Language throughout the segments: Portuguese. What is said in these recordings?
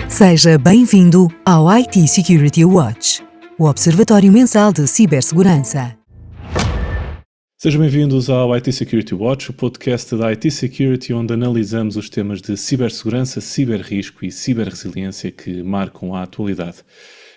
Seja bem-vindo ao IT Security Watch, o observatório mensal de cibersegurança. Sejam bem-vindos ao IT Security Watch, o podcast da IT Security, onde analisamos os temas de cibersegurança, ciberrisco e ciberresiliência que marcam a atualidade.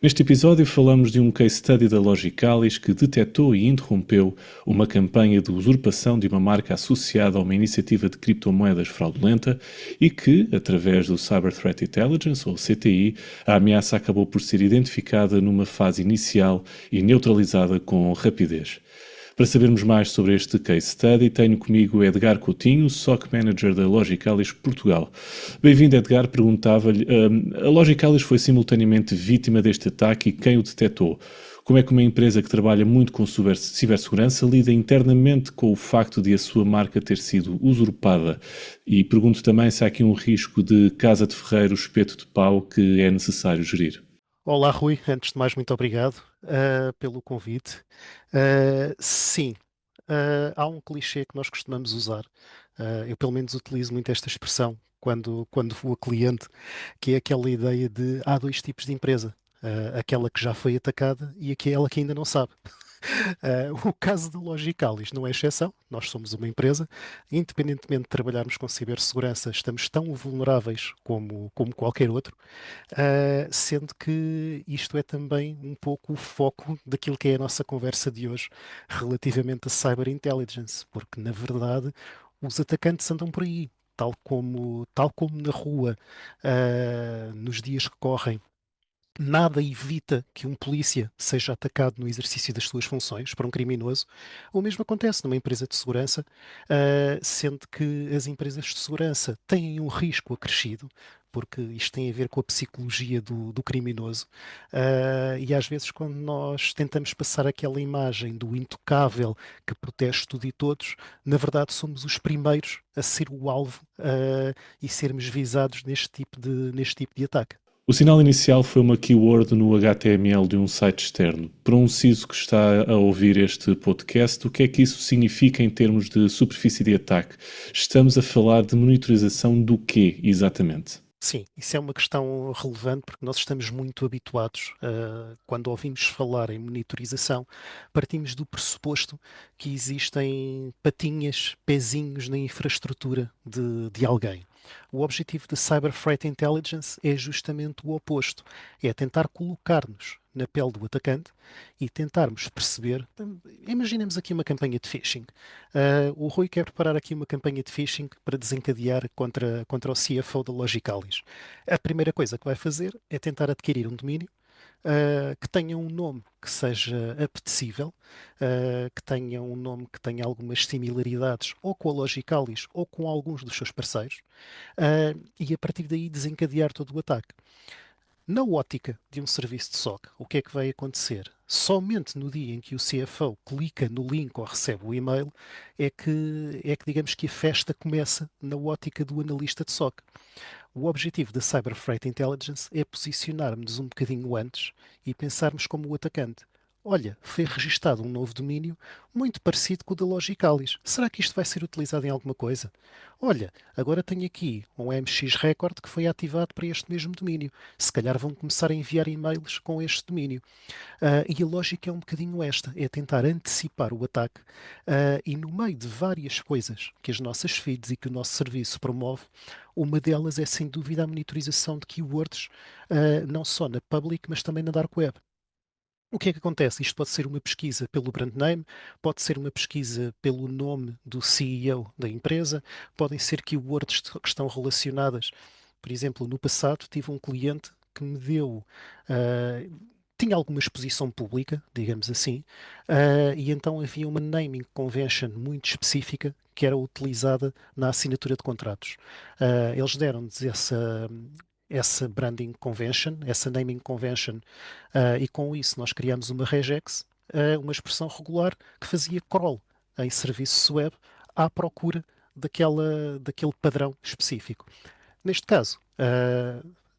Neste episódio falamos de um case study da Logicalis que detectou e interrompeu uma campanha de usurpação de uma marca associada a uma iniciativa de criptomoedas fraudulenta e que, através do Cyber Threat Intelligence, ou CTI, a ameaça acabou por ser identificada numa fase inicial e neutralizada com rapidez. Para sabermos mais sobre este case study, tenho comigo Edgar Coutinho, SOC Manager da Logicalis Portugal. Bem-vindo, Edgar. Perguntava-lhe, a Logicalis foi simultaneamente vítima deste ataque e quem o detectou? Como é que uma empresa que trabalha muito com cibersegurança lida internamente com o facto de a sua marca ter sido usurpada? E pergunto também se há aqui um risco de casa de ferreiro, espeto de pau, que é necessário gerir. Olá, Rui. Antes de mais, muito obrigado pelo convite. Sim, há um clichê que nós costumamos usar. Eu, pelo menos, utilizo muito esta expressão quando vou a cliente, que é aquela ideia de há dois tipos de empresa. Aquela que já foi atacada e aquela que ainda não sabe. O caso da Logicalis não é exceção. Nós somos uma empresa, independentemente de trabalharmos com cibersegurança, estamos tão vulneráveis como qualquer outro, sendo que isto é também um pouco o foco daquilo que é a nossa conversa de hoje relativamente a Cyber Intelligence, porque na verdade os atacantes andam por aí. Tal como na rua, nos dias que correm, nada evita que um polícia seja atacado no exercício das suas funções por um criminoso. O mesmo acontece numa empresa de segurança, sendo que as empresas de segurança têm um risco acrescido, porque isto tem a ver com a psicologia do criminoso. E às vezes, quando nós tentamos passar aquela imagem do intocável que protege tudo e todos, na verdade somos os primeiros a ser o alvo, e sermos visados neste tipo de ataque. O sinal inicial foi uma keyword no HTML de um site externo. Para um CISO que está a ouvir este podcast, o que é que isso significa em termos de superfície de ataque? Estamos a falar de monitorização do quê, exatamente? Sim, isso é uma questão relevante porque nós estamos muito habituados, quando ouvimos falar em monitorização, partimos do pressuposto que existem patinhas, pezinhos na infraestrutura de alguém. O objetivo da Cyber Threat Intelligence é justamente o oposto, é tentar colocar-nos na pele do atacante e tentarmos perceber. Imaginemos aqui uma campanha de phishing. O Rui quer preparar aqui uma campanha de phishing para desencadear contra o CFO da Logicalis. A primeira coisa que vai fazer é tentar adquirir um domínio que tenha um nome que seja apetecível, que tenha um nome que tenha algumas similaridades ou com a Logicalis ou com alguns dos seus parceiros, e a partir daí desencadear todo o ataque. Na ótica de um serviço de SOC, o que é que vai acontecer? Somente no dia em que o CFO clica no link ou recebe o e-mail é que digamos que a festa começa na ótica do analista de SOC. O objetivo da Cyber Threat Intelligence é posicionarmos um bocadinho antes e pensarmos como o atacante. Olha, foi registado um novo domínio muito parecido com o da Logicalis. Será que isto vai ser utilizado em alguma coisa? Olha, agora tenho aqui um MX Record que foi ativado para este mesmo domínio. Se calhar vão começar a enviar e-mails com este domínio. E a lógica é um bocadinho esta, é tentar antecipar o ataque, e no meio de várias coisas que as nossas feeds e que o nosso serviço promove, uma delas é sem dúvida a monitorização de keywords, não só na public, mas também na dark web. O que é que acontece? Isto pode ser uma pesquisa pelo brand name, pode ser uma pesquisa pelo nome do CEO da empresa, podem ser keywords que estão relacionadas. Por exemplo, no passado tive um cliente que me deu. ah, Tinha alguma exposição pública, digamos assim, e então havia uma naming convention muito específica que era utilizada na assinatura de contratos. Eles deram-nos essa branding convention, essa naming convention, e com isso nós criamos uma regex, uma expressão regular que fazia crawl em serviços web à procura daquele padrão específico. Neste caso,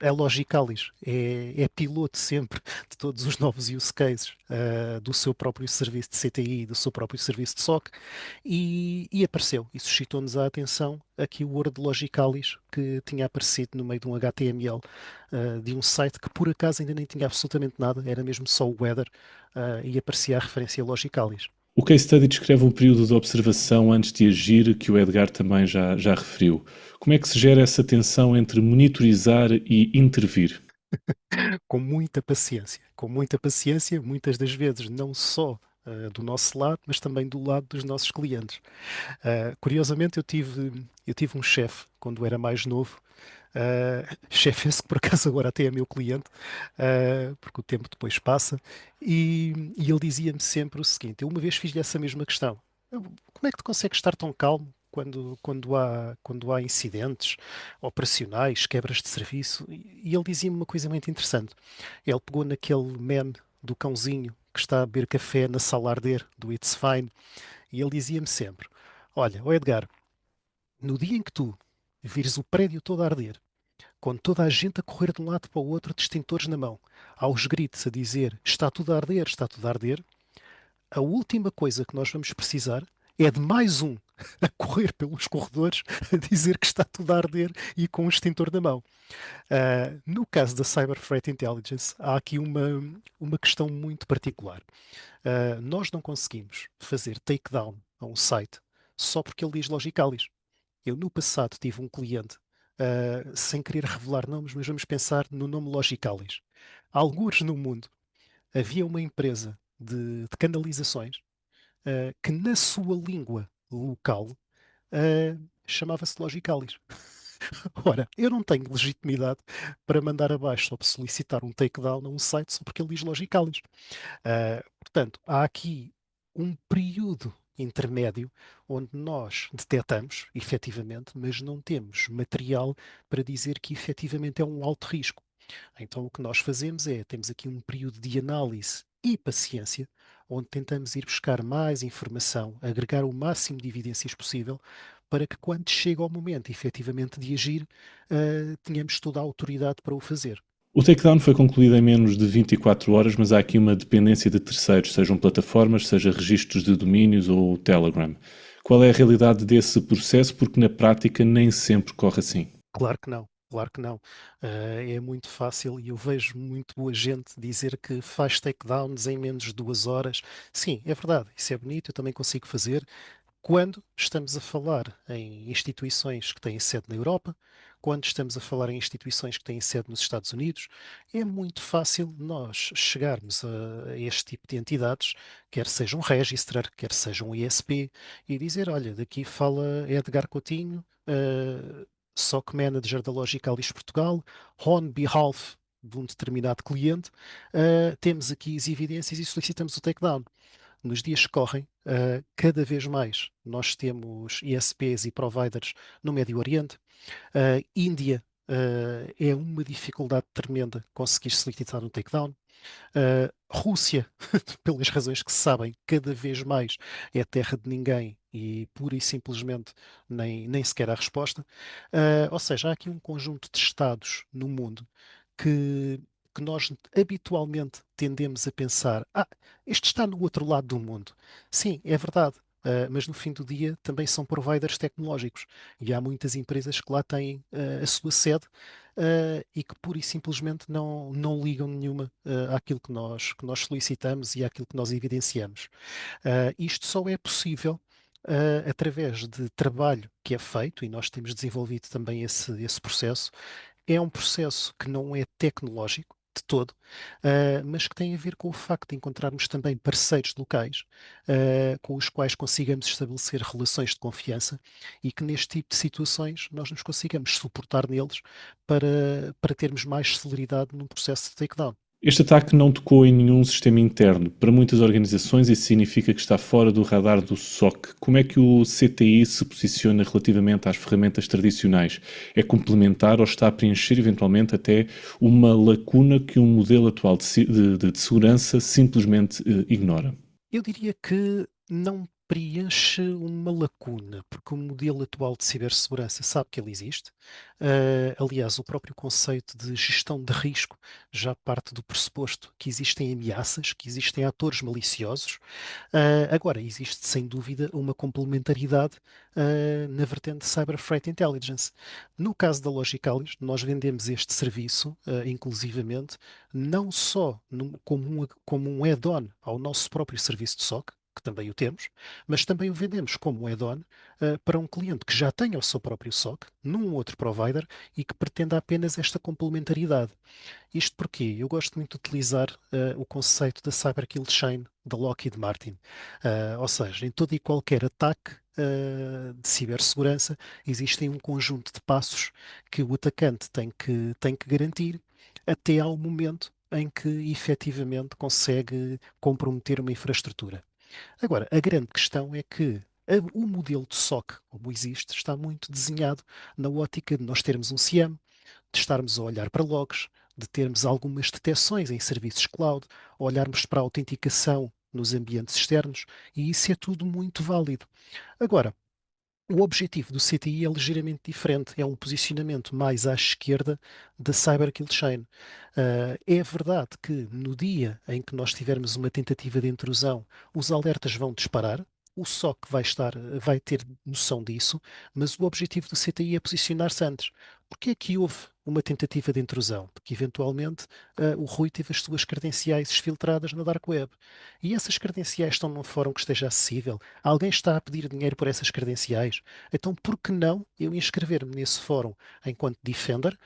é Logicalis, é piloto sempre de todos os novos use cases do seu próprio serviço de CTI, do seu próprio serviço de SOC, e apareceu, e suscitou-nos a atenção aqui o Word Logicalis, que tinha aparecido no meio de um HTML de um site que por acaso ainda nem tinha absolutamente nada, era mesmo só o weather, e aparecia a referência Logicalis. O case study descreve um período de observação antes de agir que o Edgar também já referiu. Como é que se gera essa tensão entre monitorizar e intervir? Com muita paciência, muitas das vezes não só do nosso lado, mas também do lado dos nossos clientes. Curiosamente, eu tive um chefe quando era mais novo, chefe esse que por acaso agora até é meu cliente, porque o tempo depois passa, e ele dizia-me sempre o seguinte: eu uma vez fiz-lhe essa mesma questão. Como é que tu consegues estar tão calmo quando há incidentes operacionais, quebras de serviço? E ele dizia-me uma coisa muito interessante. Ele pegou naquele meme do cãozinho que está a beber café na sala a arder, do It's Fine, e ele dizia-me sempre: olha, ó Edgar, no dia em que tu vires o prédio todo a arder, com toda a gente a correr de um lado para o outro, de extintores na mão, aos gritos a dizer está tudo a arder, está tudo a arder, a última coisa que nós vamos precisar é de mais um a correr pelos corredores a dizer que está tudo a arder e com um extintor na mão. No caso da Cyber Threat Intelligence, há aqui uma questão muito particular. Nós não conseguimos fazer takedown a um site só porque ele diz Logicalis. Eu, no passado, tive um cliente, sem querer revelar nomes, mas vamos pensar no nome Logicalis. Algures no mundo havia uma empresa de canalizações que, na sua língua local, chamava-se Logicalis. Ora, eu não tenho legitimidade para mandar abaixo ou para solicitar um takedown a um site só porque ele diz Logicalis. Portanto, há aqui um período intermédio onde nós detectamos, efetivamente, mas não temos material para dizer que efetivamente é um alto risco. Então, o que nós fazemos é, temos aqui um período de análise e paciência, onde tentamos ir buscar mais informação, agregar o máximo de evidências possível, para que quando chega o momento, efetivamente, de agir, tenhamos toda a autoridade para o fazer. O takedown foi concluído em menos de 24 horas, mas há aqui uma dependência de terceiros, sejam plataformas, seja registros de domínios ou Telegram. Qual é a realidade desse processo? Porque na prática nem sempre corre assim. Claro que não. Claro que não. É muito fácil e eu vejo muito boa gente dizer que faz takedowns em menos de 2 horas. Sim, é verdade, isso é bonito, eu também consigo fazer. Quando estamos a falar em instituições que têm sede na Europa, quando estamos a falar em instituições que têm sede nos Estados Unidos, é muito fácil nós chegarmos a este tipo de entidades, quer seja um registrar, quer seja um ISP, e dizer: olha, daqui fala Edgar Coutinho, SOC Manager da Logicalis Portugal, on behalf de um determinado cliente, temos aqui as evidências e solicitamos o takedown. Nos dias que correm, cada vez mais nós temos ISPs e providers no Médio Oriente. Índia é uma dificuldade tremenda conseguir solicitar um takedown. Rússia, pelas razões que se sabem, cada vez mais é terra de ninguém e pura e simplesmente nem sequer há resposta. Ou seja, há aqui um conjunto de estados no mundo que, que nós habitualmente tendemos a pensar: este está no outro lado do mundo. Sim, é verdade. Mas no fim do dia também são providers tecnológicos e há muitas empresas que lá têm a sua sede e que pura e simplesmente não ligam nenhuma àquilo que nós solicitamos e àquilo que nós evidenciamos. Isto só é possível através de trabalho que é feito, e nós temos desenvolvido também esse processo. É um processo que não é tecnológico de todo, mas que tem a ver com o facto de encontrarmos também parceiros locais, com os quais consigamos estabelecer relações de confiança e que neste tipo de situações nós nos consigamos suportar neles para termos mais celeridade no processo de takedown. Este ataque não tocou em nenhum sistema interno. Para muitas organizações isso significa que está fora do radar do SOC. Como é que o CTI se posiciona relativamente às ferramentas tradicionais? É complementar ou está a preencher eventualmente até uma lacuna que um modelo atual de segurança simplesmente ignora? Eu diria que não preenche uma lacuna, porque o modelo atual de cibersegurança sabe que ele existe. Aliás, o próprio conceito de gestão de risco já parte do pressuposto que existem ameaças, que existem atores maliciosos. Agora, existe sem dúvida uma complementaridade na vertente de Cyber Threat Intelligence. No caso da Logicalis, nós vendemos este serviço, inclusivamente, não só como um add-on ao nosso próprio serviço de SOC, que também o temos, mas também o vendemos como um add-on para um cliente que já tenha o seu próprio SOC, num outro provider, e que pretenda apenas esta complementaridade. Isto porque eu gosto muito de utilizar o conceito da Cyber Kill Chain da Lockheed Martin. Ou seja, em todo e qualquer ataque de cibersegurança, existem um conjunto de passos que o atacante tem que garantir até ao momento em que efetivamente consegue comprometer uma infraestrutura. Agora, a grande questão é que o modelo de SOC, como existe, está muito desenhado na ótica de nós termos um CIEM, de estarmos a olhar para logs, de termos algumas detecções em serviços cloud, olharmos para a autenticação nos ambientes externos, e isso é tudo muito válido. Agora, o objetivo do CTI é ligeiramente diferente, é um posicionamento mais à esquerda da Cyber Kill Chain. É verdade que no dia em que nós tivermos uma tentativa de intrusão, os alertas vão disparar, o SOC vai ter noção disso, mas o objetivo do CTI é posicionar-se antes. Porquê é que houve uma tentativa de intrusão? Porque eventualmente o Rui teve as suas credenciais exfiltradas na Dark Web. E essas credenciais estão num fórum que esteja acessível. Alguém está a pedir dinheiro por essas credenciais. Então, por que não eu inscrever-me nesse fórum enquanto Defender,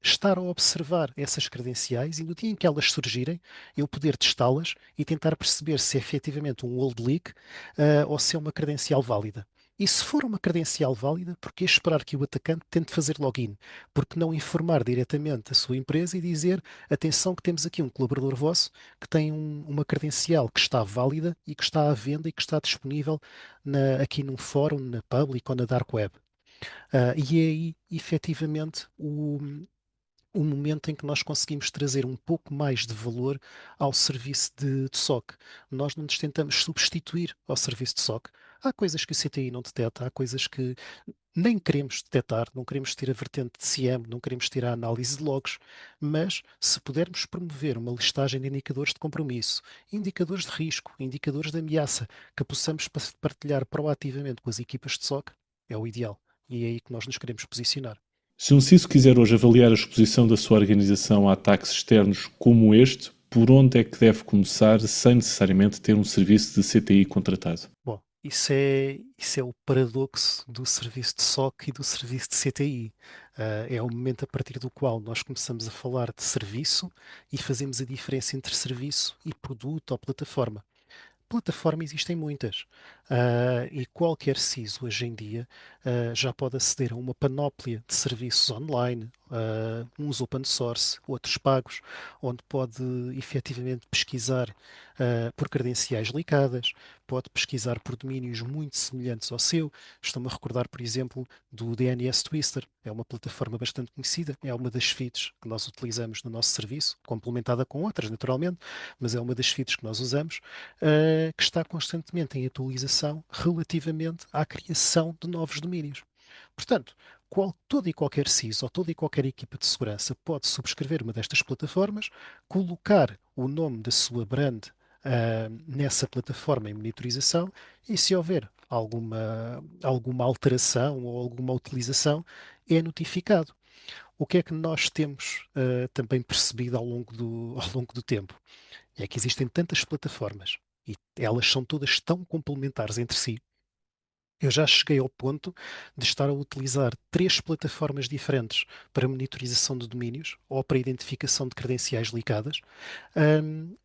estar a observar essas credenciais e no dia em que elas surgirem, eu poder testá-las e tentar perceber se é efetivamente um old leak, ou se é uma credencial válida. E se for uma credencial válida, por que esperar que o atacante tente fazer login? Por que não informar diretamente a sua empresa e dizer: atenção, que temos aqui um colaborador vosso que tem uma credencial que está válida e que está à venda e que está disponível aqui num fórum, na public ou na dark web. E é aí, efetivamente, o momento em que nós conseguimos trazer um pouco mais de valor ao serviço de SOC. Nós não nos tentamos substituir ao serviço de SOC. Há coisas que o CTI não detecta, há coisas que nem queremos detectar, não queremos ter a vertente de CIEM, não queremos ter a análise de logs, mas se pudermos promover uma listagem de indicadores de compromisso, indicadores de risco, indicadores de ameaça, que possamos partilhar proativamente com as equipas de SOC, é o ideal. E é aí que nós nos queremos posicionar. Se um CISO quiser hoje avaliar a exposição da sua organização a ataques externos como este, por onde é que deve começar sem necessariamente ter um serviço de CTI contratado? Bom, isso é o paradoxo do serviço de SOC e do serviço de CTI. É o momento a partir do qual nós começamos a falar de serviço e fazemos a diferença entre serviço e produto ou plataforma. Plataforma existem muitas. E qualquer CISO hoje em dia já pode aceder a uma panóplia de serviços online, uns open source, outros pagos, onde pode efetivamente pesquisar por credenciais ligadas, pode pesquisar por domínios muito semelhantes ao seu. Estou-me a recordar, por exemplo, do DNS Twister. É uma plataforma bastante conhecida, é uma das feeds que nós utilizamos no nosso serviço, complementada com outras, naturalmente, mas é uma das feeds que nós usamos, que está constantemente em atualização relativamente à criação de novos domínios. Portanto, todo e qualquer CISO ou toda e qualquer equipa de segurança pode subscrever uma destas plataformas, colocar o nome da sua brand nessa plataforma em monitorização, e se houver alguma alteração ou alguma utilização, é notificado. O que é que nós temos também percebido ao longo do tempo? É que existem tantas plataformas e elas são todas tão complementares entre si. Eu já cheguei ao ponto de estar a utilizar três plataformas diferentes para monitorização de domínios ou para identificação de credenciais ligadas, hum,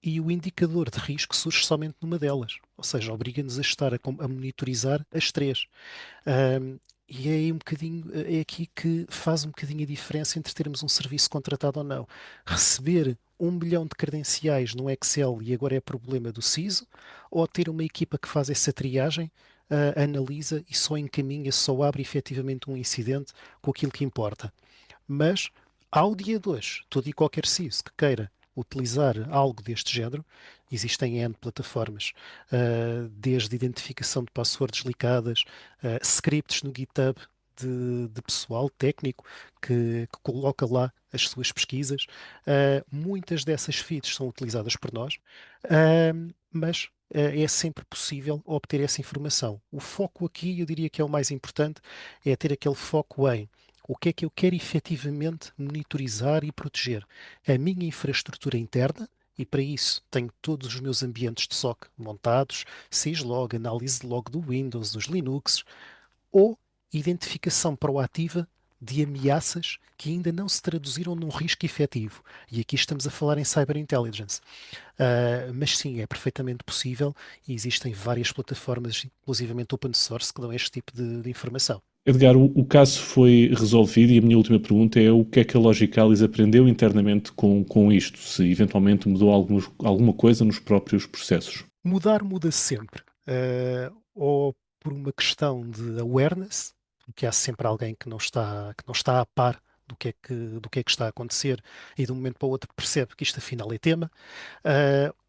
e o indicador de risco surge somente numa delas. Ou seja, obriga-nos a estar a monitorizar as três. Um, e é aí um bocadinho, é aqui que faz um bocadinho a diferença entre termos um serviço contratado ou não. Receber 1 milhão de credenciais no Excel e agora é problema do CISO, ou ter uma equipa que faz essa triagem, analisa e só encaminha, só abre efetivamente um incidente com aquilo que importa. Mas, ao dia de hoje, todo e qualquer CISO que queira utilizar algo deste género, existem N plataformas, desde identificação de passwords ligadas, scripts no GitHub de pessoal técnico que coloca lá as suas pesquisas. Muitas dessas feeds são utilizadas por nós, mas é sempre possível obter essa informação. O foco aqui, eu diria que é o mais importante, é ter aquele foco em o que é que eu quero efetivamente monitorizar e proteger. A minha infraestrutura interna, e para isso tenho todos os meus ambientes de SOC montados, syslog, análise de log do Windows, dos Linux, ou identificação proativa de ameaças que ainda não se traduziram num risco efetivo. E aqui estamos a falar em cyber intelligence. Mas sim, é perfeitamente possível e existem várias plataformas, inclusivamente open source, que dão este tipo de informação. Edgar, o caso foi resolvido e a minha última pergunta é o que é que a Logicalis aprendeu internamente com isto? Se eventualmente mudou alguma coisa nos próprios processos? Mudar muda sempre. Ou por uma questão de awareness, porque há sempre alguém que não está a par do que é que está a acontecer e de um momento para o outro percebe que isto afinal é tema,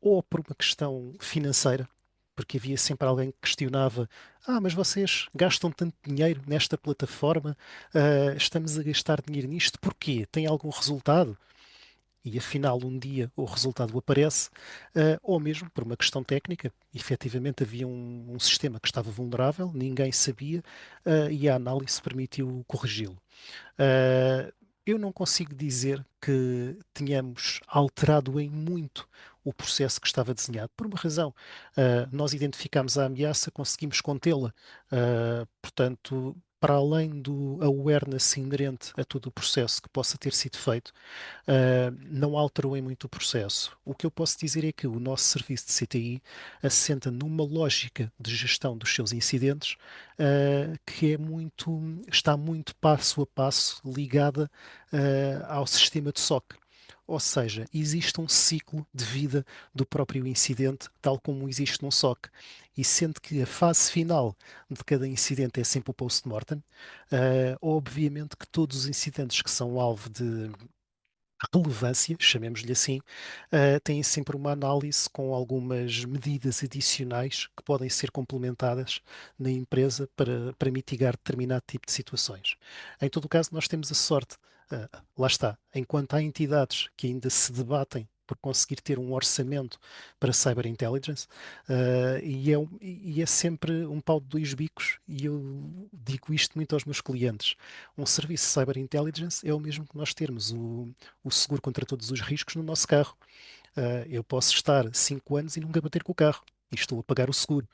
ou por uma questão financeira, porque havia sempre alguém que questionava: mas vocês gastam tanto dinheiro nesta plataforma, estamos a gastar dinheiro nisto, porquê? Tem algum resultado? E afinal um dia o resultado aparece, ou mesmo por uma questão técnica, efetivamente havia um sistema que estava vulnerável, ninguém sabia, e a análise permitiu corrigi-lo. Uh, eu não consigo dizer que tenhamos alterado em muito o processo que estava desenhado, por uma razão. Nós identificamos a ameaça, conseguimos contê-la. Portanto, para além do awareness inerente a todo o processo que possa ter sido feito, não alterou em muito o processo. O que eu posso dizer é que o nosso serviço de CTI assenta numa lógica de gestão dos seus incidentes, que está muito passo a passo ligada ao sistema de SOC. Ou seja, existe um ciclo de vida do próprio incidente, tal como existe num SOC. E sendo que a fase final de cada incidente é sempre o post-mortem, obviamente que todos os incidentes que são alvo de relevância, chamemos-lhe assim, têm sempre uma análise com algumas medidas adicionais que podem ser complementadas na empresa para mitigar determinado tipo de situações. Em todo o caso, nós temos a sorte, lá está, enquanto há entidades que ainda se debatem por conseguir ter um orçamento para cyber intelligence, e é sempre um pau de dois bicos, e eu digo isto muito aos meus clientes. Um serviço de cyber intelligence é o mesmo que nós termos o seguro contra todos os riscos no nosso carro. Eu posso estar 5 anos e nunca bater com o carro e estou a pagar o seguro.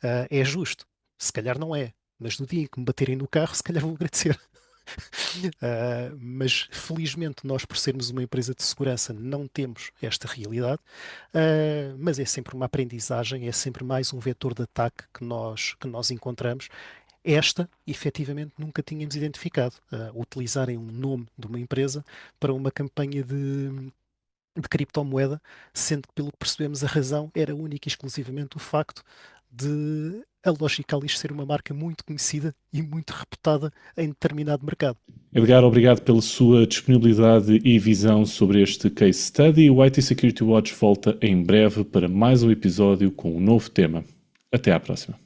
É justo? Se calhar não é, mas no dia em que me baterem no carro, se calhar vou agradecer. Mas felizmente nós, por sermos uma empresa de segurança, não temos esta realidade, mas é sempre uma aprendizagem, é sempre mais um vetor de ataque que nós encontramos. Esta, efetivamente, nunca tínhamos identificado. Utilizarem um nome de uma empresa para uma campanha de criptomoeda, sendo que, pelo que percebemos, a razão era única e exclusivamente o facto de a Logicalis ser uma marca muito conhecida e muito reputada em determinado mercado. Edgar, obrigado pela sua disponibilidade e visão sobre este case study. O IT Security Watch volta em breve para mais um episódio com um novo tema. Até à próxima.